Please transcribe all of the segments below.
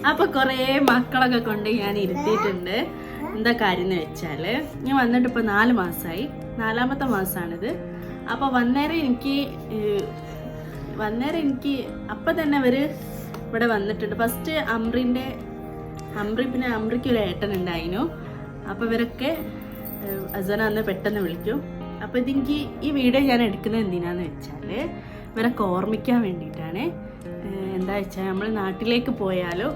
അപ്പൊ കൊറേ മക്കളൊക്കെ കൊണ്ട് ഞാൻ ഇരുത്തിയിട്ടുണ്ട്. എന്താ കാര്യം എന്ന് വെച്ചാല്, ഞാൻ വന്നിട്ട് ഇപ്പൊ 4 മാസമായി, 4ാമത്തെ മാസമാണിത്. അപ്പൊ വന്നേരം എനിക്ക് അപ്പൊ തന്നെ അവര് ഇവിടെ വന്നിട്ടുണ്ട്. ഫസ്റ്റ് പിന്നെ അമ്രിക്ക് ഒരു ഏട്ടനുണ്ടായിരുന്നു. അപ്പൊ ഇവരൊക്കെ അസന അന്ന് പെട്ടെന്ന് വിളിക്കും. അപ്പൊ ഇതെനിക്ക് ഈ വീഡിയോ ഞാൻ എടുക്കുന്നത് എന്തിനാന്ന് വെച്ചാല് ഇവരൊക്കെ ഓർമ്മിക്കാൻ വേണ്ടിയിട്ടാണ്. എന്താ വെച്ചാൽ നമ്മൾ നാട്ടിലേക്ക് പോയാലോ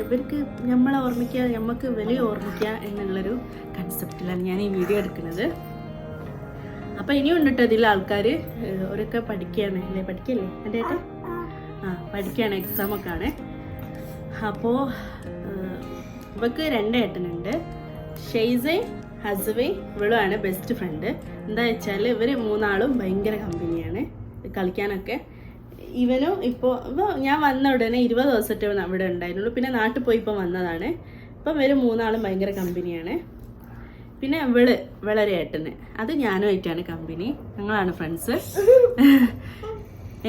ഇവർക്ക് നമ്മളെ ഓർമ്മിക്കുക, നമുക്ക് വലിയ ഓർമ്മിക്കുക എന്നുള്ളൊരു കൺസെപ്റ്റിലാണ് ഞാൻ ഈ വീഡിയോ എടുക്കുന്നത്. അപ്പം ഇനിയും ഉണ്ടിട്ട് ഇതിൽ ആൾക്കാർ അവരൊക്കെ പഠിക്കുകയാണ് അല്ലേ, പഠിക്കല്ലേ എൻ്റെ ഏട്ടൻ? പഠിക്കുകയാണ്, എക്സാമൊക്കെ ആണ്. അപ്പോൾ ഇവർക്ക് 2 ഏട്ടനുണ്ട്. ഷെയ്സെ ഹസവെ ഇവളുമാണ് ബെസ്റ്റ് ഫ്രണ്ട്. എന്താ വെച്ചാൽ ഇവർ 3 ആളും ഭയങ്കര കമ്പനിയാണ് കളിക്കാനൊക്കെ. ഇവനും ഇപ്പോൾ ഞാൻ വന്ന ഉടനെ 20 ദിവസത്തെ ഇവിടെ ഉണ്ടായിരുന്നുള്ളൂ. പിന്നെ നാട്ടിൽ പോയി ഇപ്പോൾ വന്നതാണ്. ഇപ്പം ഇവർ 3 ആളും ഭയങ്കര കമ്പനിയാണ്. പിന്നെ വളരെ ഏട്ടന്, അത് ഞാനുമായിട്ടാണ് കമ്പനി, ഞങ്ങളാണ് ഫ്രണ്ട്സ്.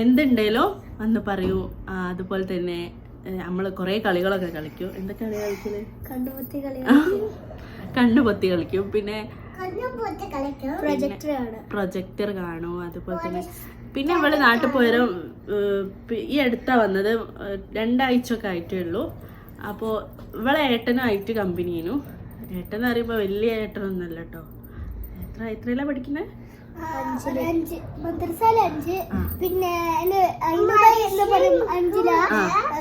എന്തുണ്ടേലോ വന്ന് പറയൂ. അതുപോലെ തന്നെ നമ്മൾ കുറേ കളികളൊക്കെ കളിക്കും. എന്തൊക്കെ കളി കളിക്കല്? കണ്ണുപൊത്തി കളിക്കും. പിന്നെ പ്രൊജക്ടർ കാണും. അതുപോലെ തന്നെ പിന്നെ ഇവള് നാട്ടിൽ പോയാലും ഈ അടുത്താ വന്നത്, 2 ആഴ്ചയൊക്കെ ആയിട്ടേ ഉള്ളൂ. അപ്പോൾ ഇവളെ ഏട്ടനായിട്ട് കമ്പനിയേനു. ഏട്ടൻ എന്ന് പറയുമ്പോൾ വലിയ ഏട്ടനൊന്നുമല്ല കേട്ടോ. എത്രയിലാ പഠിക്കുന്നത്? 5 പിന്നെ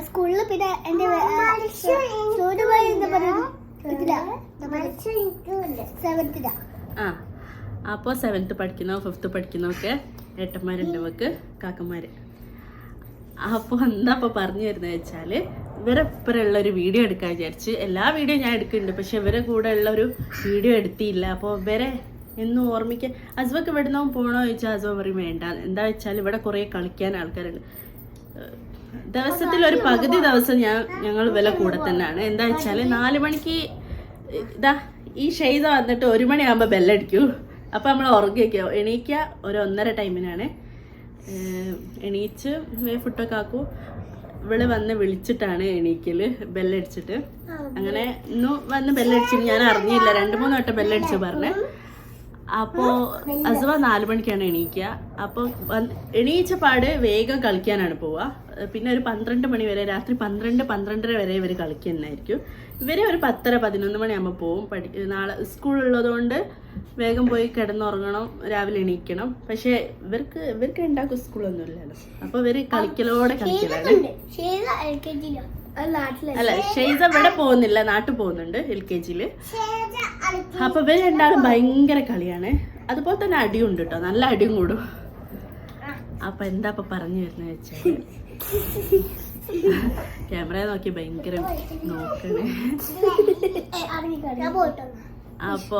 സ്കൂളില്. പിന്നെ എന്റെ അപ്പോൾ 7th പഠിക്കുന്നോ 5th പഠിക്കുന്നോ ഒക്കെ ഏട്ടന്മാരുണ്ട് നമുക്ക്, കാക്കന്മാര്. അപ്പോൾ എന്താ ഇപ്പോൾ പറഞ്ഞു തരുന്നത് വെച്ചാൽ ഇവരെപ്പുറമുള്ളൊരു വീഡിയോ എടുക്കാൻ വിചാരിച്ച്. എല്ലാ വീഡിയോ ഞാൻ എടുക്കുന്നുണ്ട്, പക്ഷെ ഇവരെ കൂടെ ഉള്ളൊരു വീഡിയോ എടുത്തിയില്ല. അപ്പോൾ ഇവരെ എന്നും ഓർമ്മിക്കാൻ. അസ്വക്ക് ഇവിടുന്ന് പോകണോ ചോദിച്ചാൽ അസ്വ പറയും വേണ്ട. എന്താ വെച്ചാൽ ഇവിടെ കുറേ കളിക്കാൻ ആൾക്കാരുണ്ട്. ദിവസത്തിൽ ഒരു പകുതി ദിവസം ഞങ്ങൾ വില കൂടെ തന്നെയാണ്. എന്താ വെച്ചാൽ 4 മണിക്ക് ഈ ഷെയ്ത വന്നിട്ട് 1 മണിയാകുമ്പോൾ ബെല്ലടിക്കൂ. അപ്പം നമ്മൾ ഉറങ്ങിക്കോ, എണീക്കുക ഒരു 1:30 ടൈമിനാണ്. എണീച്ച് ഫുഡൊക്കെ ആക്കൂ. ഇവള് വന്ന് വിളിച്ചിട്ടാണ് എണീക്കല്, ബെല്ലടിച്ചിട്ട്. അങ്ങനെ ഇന്നും വന്ന് ബെല്ലടിച്ചിട്ട് ഞാൻ അറിഞ്ഞില്ല, 2-3 വട്ടം ബെല്ലടിച്ച് പറഞ്ഞേ. അപ്പോൾ അസുവ 4 മണിക്കാണ് എണീക്കുക. അപ്പോൾ എണീച്ച പാട് വേഗം കളിക്കാനാണ് പോവുക. പിന്നെ ഒരു 12 മണി വരെ, രാത്രി 12-12:30 വരെ ഇവർ കളിക്കുന്നതായിരിക്കും. ഇവർ ഒരു 10-11 മണിയാകുമ്പോൾ പോവും. നാളെ സ്കൂളുള്ളതുകൊണ്ട് വേഗം പോയി കിടന്നുറങ്ങണം, രാവിലെ എണീക്കണം. പക്ഷെ ഇവർക്ക് ഉണ്ടാക്കും സ്കൂളൊന്നും ഇല്ലല്ലോ. അപ്പോൾ ഇവർ കളിക്കലോടെ കളിക്കലാണ്. അല്ല, ഷെയ്സ ഇവിടെ പോകുന്നില്ല, നാട്ടിൽ പോകുന്നുണ്ട് LKG. അപ്പൊ ഇവര് 2 ആളും ഭയങ്കര കളിയാണ്. അതുപോലെ തന്നെ അടിയുണ്ട് കേട്ടോ, നല്ല അടിയും കൂടും. അപ്പൊ എന്താ ഇപ്പൊ പറഞ്ഞു വരുന്നത് വെച്ചാൽ ക്യാമറ നോക്കി ഭയങ്കര നോക്കണേ. അപ്പൊ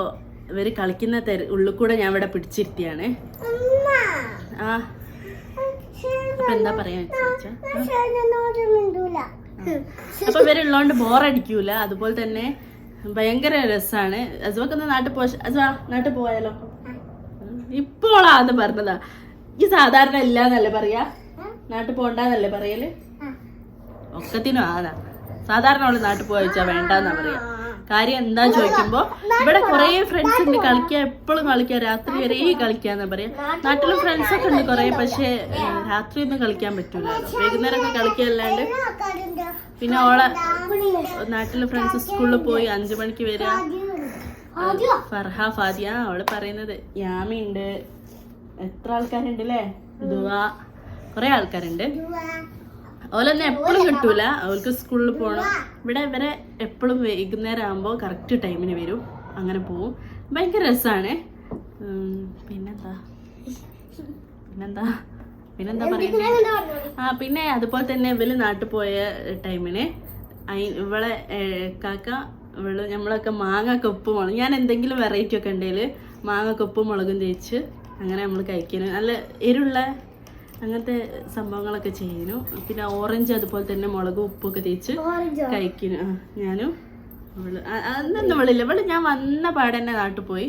ഇവര് കളിക്കുന്ന ഉള്ളിൽ കൂടെ ഞാൻ ഇവിടെ പിടിച്ചിരുത്തിയാണ്. അപ്പൊ എന്താ പറയാ വെച്ചാ, അപ്പൊ ഇവരുള്ളതുകൊണ്ട് ബോറടിക്കൂല. അതുപോലെ തന്നെ ഭയങ്കര രസാണ്. അസുവൊക്കെ നാട്ടിൽ പോയാലോ? ഇപ്പോളാന്ന് പറഞ്ഞതാ. ഈ സാധാരണ ഇല്ലാന്നല്ലേ പറയാ, നാട്ടിൽ പോണ്ടെന്നല്ലേ പറയല്? ഒക്കത്തിനും സാധാരണ അവള് നാട്ടിൽ പോയിച്ചാ വേണ്ടെന്നാ പറയാ. കാര്യം എന്താ ചോദിക്കുമ്പോ ഇവിടെ കുറെ ഫ്രണ്ട്സ് ഉണ്ട് കളിക്കാൻ, എപ്പോഴും കളിക്കാൻ, രാത്രി വരെ കളിക്കാന്നാ പറയാ. നാട്ടിലും ഫ്രണ്ട്സ് ഒക്കെ ഉണ്ട് കുറെ, പക്ഷെ രാത്രി ഒന്നും കളിക്കാൻ പറ്റൂലല്ലോ, വൈകുന്നേരമൊക്കെ കളിക്കല്ലാണ്ട്. പിന്നെ ഓളെ നാട്ടിലെ ഫ്രണ്ട്സ് സ്കൂളിൽ പോയി 5 മണിക്ക് വരിക. ഫർഹ, ഫാദിയ, അവള് പറയുന്നത് യാമി ഉണ്ട്, എത്ര ആൾക്കാരുണ്ട് അല്ലേ, ദുവാ, കുറെ ആൾക്കാരുണ്ട്. ഓലൊന്നും എപ്പോഴും കിട്ടൂല, അവൾക്ക് സ്കൂളിൽ പോകണം. ഇവിടെ ഇവരെ എപ്പോഴും വൈകുന്നേരം ആകുമ്പോൾ കറക്റ്റ് ടൈമിന് വരും, അങ്ങനെ പോവും. ഭയങ്കര രസമാണ്. പിന്നെന്താ പറയുന്നത്? പിന്നെ അതുപോലെ തന്നെ ഇവള് നാട്ടിൽ പോയ ടൈമിന് ഇവളെ കാക്ക നമ്മളൊക്കെ മാങ്ങ ഉപ്പും മുളകും, ഞാൻ എന്തെങ്കിലും വെറൈറ്റി ഒക്കെ ഉണ്ടെങ്കിൽ മാങ്ങ ഉപ്പും മുളകും തേച്ച് അങ്ങനെ നമ്മൾ കഴിക്കുന്നു. നല്ല എരിവുള്ള അങ്ങനത്തെ സംഭവങ്ങളൊക്കെ ചെയ്യുന്നു. പിന്നെ ഓറഞ്ച് അതുപോലെ തന്നെ മുളകും ഉപ്പൊക്കെ തേച്ച് കഴിക്കുന്നു. ഞാനും അന്നൊന്നും ഇവളില്ല, ഞാൻ വന്ന പാടെ തന്നെ നാട്ടിൽ പോയി.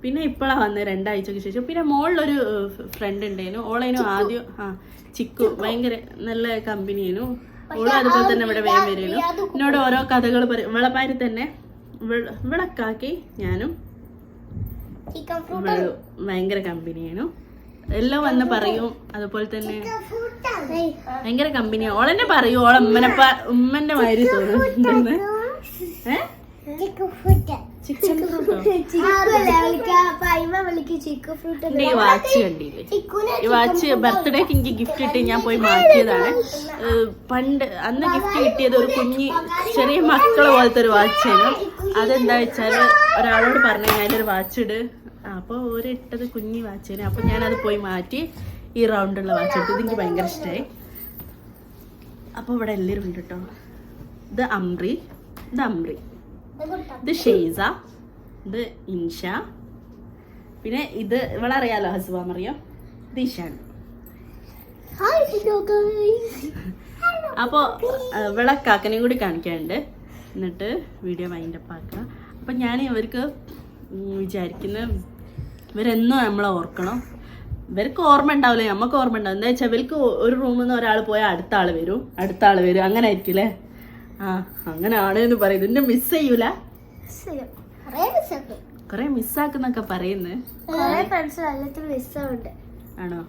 പിന്നെ ഇപ്പോഴാണ് വന്നത് 2 ആഴ്ചക്ക് ശേഷം. പിന്നെ മോളിലൊരു ഫ്രണ്ട് ഉണ്ടായിരുന്നു, ഓളേനും ആദ്യം ചിക്കു ഭയങ്കര നല്ല കമ്പനിയേനു. ഓളും അതുപോലെ തന്നെ ഇവിടെ വേഗം വരുന്നു, എന്നോട് ഓരോ കഥകൾ പറയും. ഇവളപ്പാരി തന്നെ ഇവളക്കാക്കി ഞാനും ഭയങ്കര കമ്പനിയാണ്, എല്ലാം വന്ന് പറയും. അതുപോലെ തന്നെ ഭയങ്കര കമ്പനിയാണ്. ഓളെന്നെ പറയും ഓളെ ഉമ്മന്റെ മാതിരി തോന്നുന്നു. ചിക്കൻ ഫ്രൂട്ടോ ഈ വാച്ച് കണ്ടില്ലേ? ഈ വാച്ച് ബർത്ത്ഡേക്ക് എനിക്ക് ഗിഫ്റ്റ് കിട്ടി, ഞാൻ പോയി മാറ്റിയതാണ്. പണ്ട് അന്ന് ഗിഫ്റ്റ് കിട്ടിയത് ഒരു കുഞ്ഞി ചെറിയ മക്കളെ പോലത്തെ ഒരു വാച്ചാണ്. അതെന്താ വെച്ചാല് ഒരാളോട് പറഞ്ഞു അതിലൊരു വാച്ച് ഇട്, അപ്പോൾ ഒരിട്ടത് കുഞ്ഞി വാച്ചാണ്. അപ്പോൾ ഞാനത് പോയി മാറ്റി ഈ റൗണ്ടുള്ള വാച്ച് എടുത്തത്. എനിക്ക് ഭയങ്കര ഇഷ്ടമായി. അപ്പോൾ ഇവിടെ എല്ലാവരും ഉണ്ട് കേട്ടോ. ഇത് അംറി, ഇത് ഷെയ്സ, ഇത് ഇൻഷ, പിന്നെ ഇത് ഇവളറിയാലോ ഹസ്ബാം അറിയാം, ഇത് ഇഷാൻ. അപ്പോൾ ഇവളെ കാക്കനെയും കൂടി കാണിക്കാനുണ്ട്, എന്നിട്ട് വീഡിയോ വൈൻഡപ്പ് ആക്കുക. അപ്പം ഞാൻ ഇവർക്ക് വിചാരിക്കുന്ന ഇവരെന്നും നമ്മളെ ഓർക്കണം. ഇവർക്ക് ഓർമ്മ ഉണ്ടാവില്ല, നമുക്ക് ഓർമ്മ ഉണ്ടാവും. എന്താ വെച്ചാൽ ഇവർക്ക് ഒരു റൂമിൽ നിന്ന് ഒരാൾ പോയാൽ അടുത്ത ആൾ വരും, അങ്ങനെ ആയിരിക്കും അല്ലേ? അങ്ങനെ ആണെന്ന് പറയും. ഇതിന്റെ മിസ് ചെയ്യൂല, കൊറേ മിസ്സാക്കുന്നൊക്കെ പറയുന്നത് ആണോ?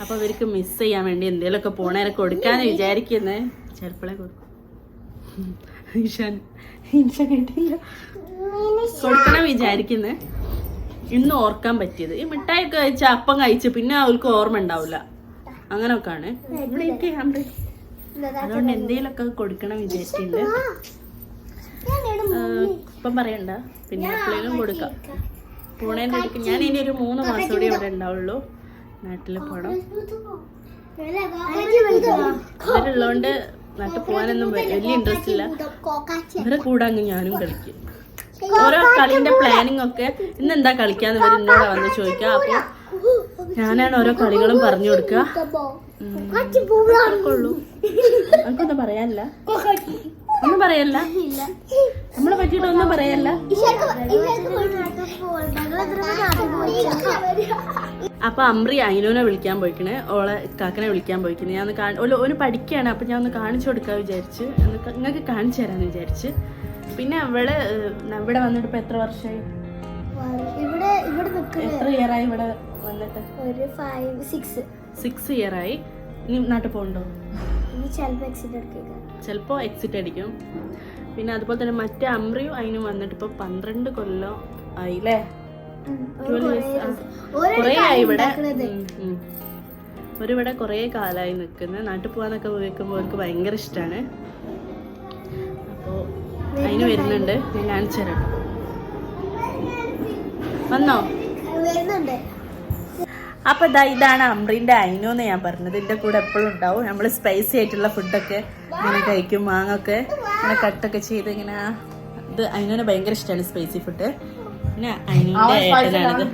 അപ്പൊ ഇവർക്ക് മിസ് ചെയ്യാൻ വേണ്ടി എന്തേലൊക്കെ പോണേനെ കൊടുക്കാന്ന് വിചാരിക്കുന്നേ. ചിലപ്പോഴേ കൊടുക്കും, കൊടുക്കണം വിചാരിക്കുന്നേ. ഇന്ന് ഓർക്കാൻ പറ്റിയത് ഈ മിഠായിയൊക്കെ കഴിച്ച അപ്പം കഴിച്ച് പിന്നെ അവർക്ക് ഓർമ്മ ഉണ്ടാവില്ല, അങ്ങനൊക്കെയാണ്. അതുകൊണ്ട് എന്തേലൊക്കെ കൊടുക്കണം വിചാരിച്ചിട്ടുണ്ട്. ഇപ്പം പറയണ്ട, പിന്നെ എപ്പോഴേലും കൊടുക്കാം. പോണേൻ്റെ അടുക്ക് ഞാൻ ഇനി ഒരു 3 മാസം കൂടി ഇവിടെ ഉണ്ടാവുള്ളൂ, നാട്ടിൽ പോകണം. ഇവരുള്ളതുകൊണ്ട് നാട്ടിൽ പോകാനൊന്നും വലിയ ഇൻട്രസ്റ്റ് ഇല്ല. ഇവരെ കൂടെ അങ്ങ് ഞാനും കളിക്കും. ഓരോ കളീന്റെ പ്ലാനിങ് ഒക്കെ ഇന്നെന്താ കളിക്കാന്ന് ഇവർ എന്നോട് വന്ന് ചോദിക്കുക. അപ്പൊ ഞാനാണ് ഓരോ കളികളും പറഞ്ഞു കൊടുക്കുക. നമുക്കൊന്നും പറയാനില്ല, ഒന്നും പറയല്ല, നമ്മളെ പറ്റിയിട്ട് ഒന്നും പറയല്ല. അപ്പൊ അമ്രി അയിനോനെ വിളിക്കാൻ പോയിക്കണേ, ഓളെ കാക്കനെ വിളിക്കാൻ പോയിക്കണേ. ഞാൻ ഒന്ന് പഠിക്കുകയാണ്, അപ്പൊ ഞാൻ ഒന്ന് കാണിച്ചു കൊടുക്കാൻ വിചാരിച്ച്, നിങ്ങൾക്ക് കാണിച്ചു തരാന്ന് വിചാരിച്ച്. പിന്നെ അവള് ഇവിടെ വന്നിട്ട് ഇപ്പൊ എത്ര വർഷമായി? എത്ര ഇയറായി ഇവിടെ വന്നിട്ട്? 6 ഇയറായി. ഇനി നാട്ടിൽ പോകണ്ടോ? ചിലപ്പോ എക്സിറ്റ് അടിക്കും. പിന്നെ അതുപോലെ തന്നെ മറ്റേ അമ്രിയും അതിനും വന്നിട്ട് ഇപ്പൊ 12 കൊല്ലം ആയില്ലേ? കൊറേ ആയി ഇവിടെ. ഒരിവിടെ കൊറേ കാലായി നിക്കുന്നത്. നാട്ടിൽ പോകാനൊക്കെ വെക്കുമ്പോൾ അവർക്ക് ഭയങ്കര ഇഷ്ടമാണ്. അപ്പോ അതിന് വരുന്നുണ്ട്, ഞാൻ കാണിച്ചു തരാം. വന്നോ? അപ്പൊ ഇതാണ് അമ്രീന്റെ അയിനോന്ന് ഞാൻ പറഞ്ഞത്. ഇതിന്റെ കൂടെ എപ്പോഴും ഉണ്ടാവും. നമ്മള് സ്പൈസി ആയിട്ടുള്ള ഫുഡൊക്കെ ഇങ്ങനെ കഴിക്കും, മാങ്ങൊക്കെ ഇങ്ങനെ കട്ടൊക്കെ ചെയ്ത് ഇങ്ങനെ. ഇത് അയിനോന് ഭയങ്കര ഇഷ്ടമാണ് സ്പൈസി ഫുഡ്. പിന്നെ അയിനോന്റെ ഏട്ടനാണിത്.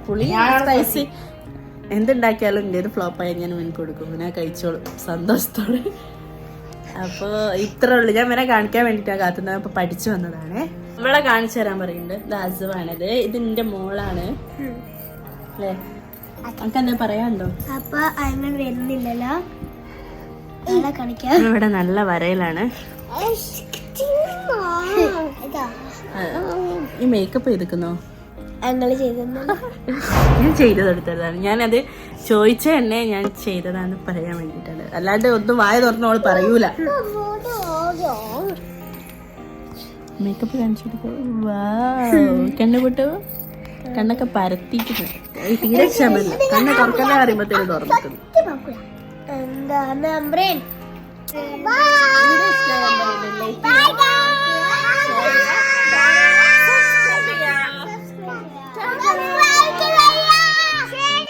പുളി സ്പൈസി എന്തുണ്ടാക്കിയാലും എൻ്റെ ഫ്ലോപ്പായി ഞാൻ ഇവന് കൊടുക്കും, പിന്നെ കഴിച്ചോളും സന്തോഷത്തോടെ. അപ്പോൾ ഇത്രേ ഉള്ളൂ. ഞാൻ ഇവനെ കാണിക്കാൻ വേണ്ടിയിട്ടാണ് കാത്തുന്നത്. അപ്പോൾ പഠിച്ചു വന്നതാണ്. ഇവളെ കാണിച്ചു തരാൻ പറയുന്നുണ്ട്. ഇത് അസുവാണിത്, ഇത് എൻ്റെ മോളാണ് അല്ലേ? നമുക്ക് എന്താ പറയാനുണ്ടോ? അപ്പൊ അങ്ങനെ വരുന്നില്ലല്ലോ, ഇവിടെ നല്ല വരയിലാണ്. ഈ മേക്കപ്പ് ചെയ്തിരിക്കുന്നോ? ഞാൻ ചെയ്തെടുത്തതാണ്. ഞാനത് ചോദിച്ച തന്നെ ഞാൻ ചെയ്തതാന്ന് പറയാൻ വേണ്ടിട്ടാണ്, അല്ലാണ്ട് ഒന്നും വായ തുറന്നോള് പറയൂല. മേക്കപ്പ് കാണിച്ചെടുക്കോ? കണ്ണുപൊട്ടു, കണ്ണൊക്കെ പരത്തിയിട്ട് തീരെ ക്ഷമല്ല. കണ്ണ് തുറക്കല്ലേ അറിയുമ്പോഴത്തേനും തുറന്നിട്ടുണ്ട്. എന്താണ്